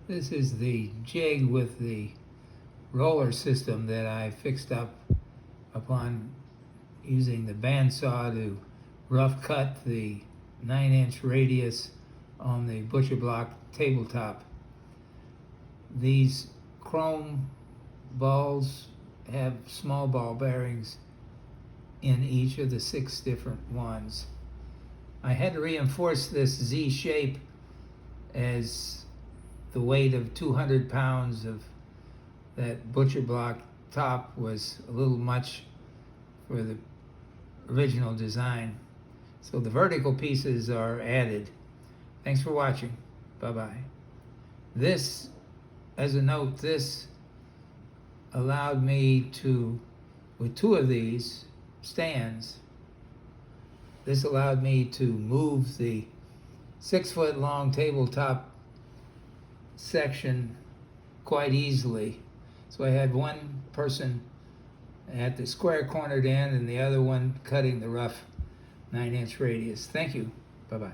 This is the jig with the roller system that I fixed up upon using the bandsaw to rough cut the 9-inch radius on the butcher block tabletop. These chrome balls have small ball bearings in each of the 6 different ones. I had to reinforce this Z shape as the weight of 200 pounds of that butcher block top was a little much for the original design. So the vertical pieces are added. Thanks for watching. Bye-bye. This, as a note, this allowed me to, with 2 of these stands, this allowed me to move the 6-foot long tabletop section quite easily. So I had one person at the square cornered end and the other one cutting the rough 9-inch radius. Thank you. Bye-bye.